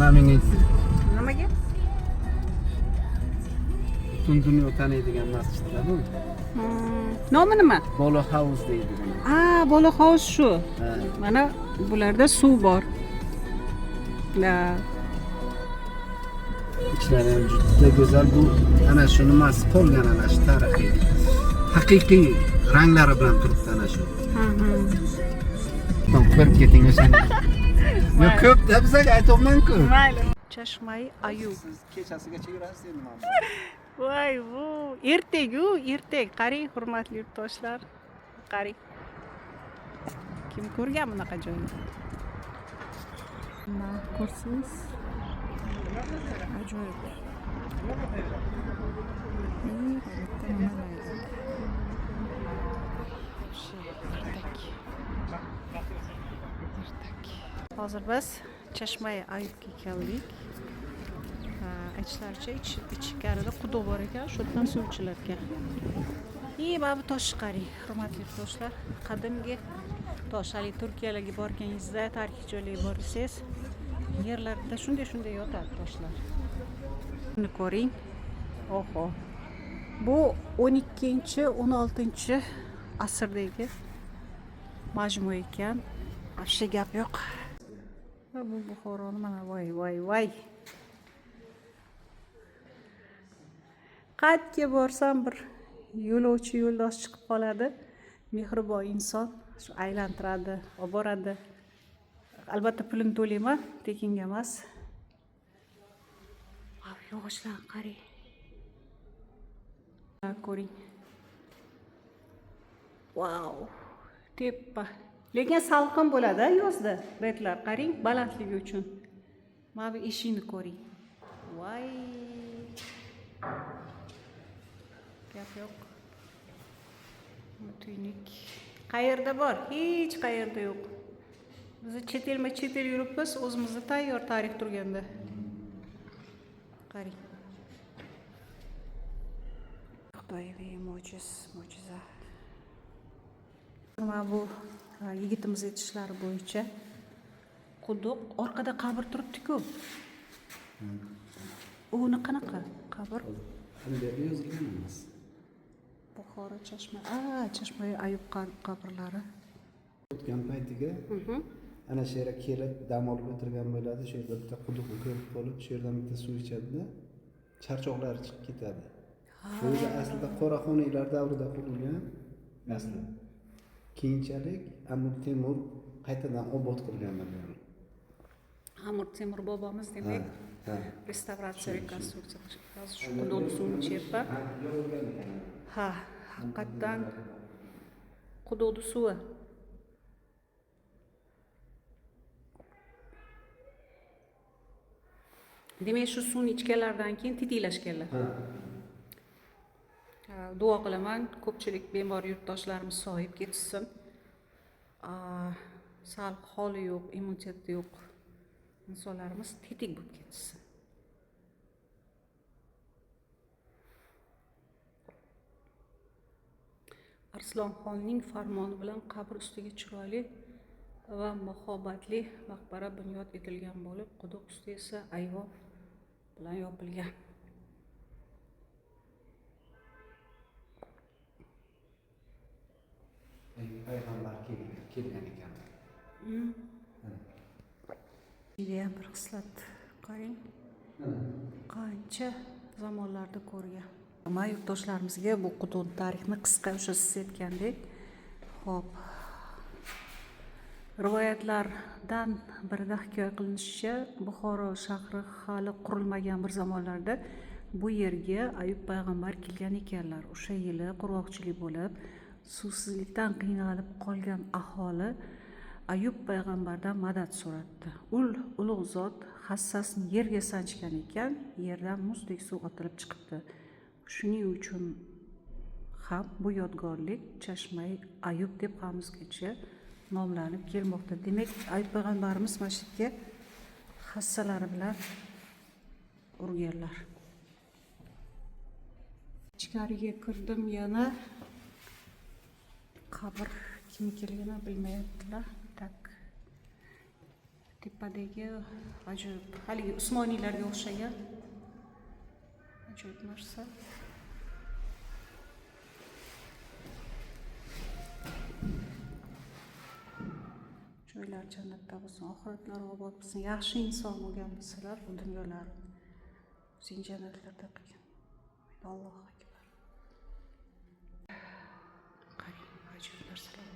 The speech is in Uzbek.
знаменитый. Nimaga? Butun dunyo taniydigan masjidlar bu. Nomi nima? Bolo House deydi buni. Bola hovuz shu. Ha. Mana bularda suv bor. İçlari ham juda go'zal. Bu ana shu nimasi qolgan ana shu tarixiy. Haqiqiy ranglari bilan turibdi ana shu. Ko'rib keting o'shani. Yo ko'p deb bizga aytolmayman-ku. Mayli. Chashmai Ayub. Siz kechasigacha yurasiz endi mana. Voy, bu ertak. Qarang, hurmatli yurtdoshlar. Qarang. Kim ko'rgan bunaqa joyni? Mana ko'rsangiz. Ajoyib. Hozir biz Chashmai Ayubga keldik. Aytishlaricha ichkarida quduq bor ekan, shu yerdan suv ichilarkan. Mana bu toshni qarang, hurmatli do'stlar. Qadimgi toshali Turkiyalarga borganingizda, tarixiy joylarga borsangiz, yerlarida shunday yotadi toshlar. Buni ko'ring. Oho. Bu 12-16 asrdagi majmua ekan. Boshqa gap yo'q. Bu Buxoroni mana voy. Qayerga borsam bir yo'lovchi yo'ldosh chiqib qoladi. Mehribon inson shu aylantiradi, olib boradi. Albatta pulini to'layman, tekinga emas. Yog'ochlar qarang. Ko'ring. Wow. Teppa. Lekin salqin bo'ladi yozda. Betlar qarang, balandligi uchun. Mana bu eshikni ko'ring. Voy. Gap yo'q. Tuynik. Qayerda bor? Hech qayerda yo'q. Biz chet el yuribmiz, o'zimizda tayyor tarix turganda. Qarang. Xudoyev mo'jiza. Mana bu yigitimiz aytishlari bo'yicha quduq orqada qabr turibdi-ku. Uni qanaqa qabr? Qanday yozilgan emas. Buxoro Chashmai Ayub qabrlari. O'tgan paytiga ana shu yerga kelib dam olib o'tirgan bo'ladi. Shu yerda bitta quduq ko'rib qolib, shu yerdan bitta suv ichadi-da, charchoqlari chiqib ketadi. Bu aslida Qoraxoniylar davrida qurilgan aslida. Keyinchalik Amir Temur qaytadan obod qilganlar buni. Amir Temur bobomiz demak restavratsiya rekonstruksiya qilgan shu quduqni suvini chertib. Haqiqatdan quduqni suvi. Demak, shu suvni ichganlardan keyin tetiklashganlar. Duo qilaman, ko'pchilik bemor yurtdoshlarimiz sog'ayib ketsin. Sal holi yo'q, immuniteti yo'q insonlarimiz tetik bo'lib ketsin. Arslonxonning farmoni bilan qabr ustiga chiroyli va muhabbatli maqbara bunyod etilgan bo'lib, quduq usti esa ayvon bilan yopilgan. Payg'ambar kelgan ekan. Judayam bir xislat qarang. Qancha zamonlarda ko'rgan. Mana yurtdoshlarimizga bu quduq tarixini qisqa o'sha siz aytgandek. Xo'p. Rivoyatlardan birida hikoya qilinishicha, Buxoro shahri hali qurilmagan bir zamonlarda bu yerga Ayub payg'ambar kelgan ekanlar. O'sha yili qurg'oqchilik bo'lib, suvsizlikdan qiynalib qolgan aholi Ayub payg'ambardan madad so'ratdi. Ulug' zot hassasini yerga sanchgan ekan, yerdan muzdek suv otilib chiqibdi. Shuning uchun ham bu yodgorlik Chashmai Ayub deb hanuzgacha nomlanib kelmoqda. Demak, Ayub payg'ambarimiz masjidga hassalari bilan urganlar. Ichkariga kirdim, yana qabr kim kelganini bilmayaptilar. Tak. tepadagi ajoyib haligi usmoniylarga o'xshagan ajoyib narsa. Joylar jannatda bo'lsin, oxiratlari obod bo'lsin. Yaxshi inson bo'lgan bo'lsalar, bu dunyolarni o'zing jannatlarda qilgin. Allohu akbar. Qarang, ajoyib narsalar.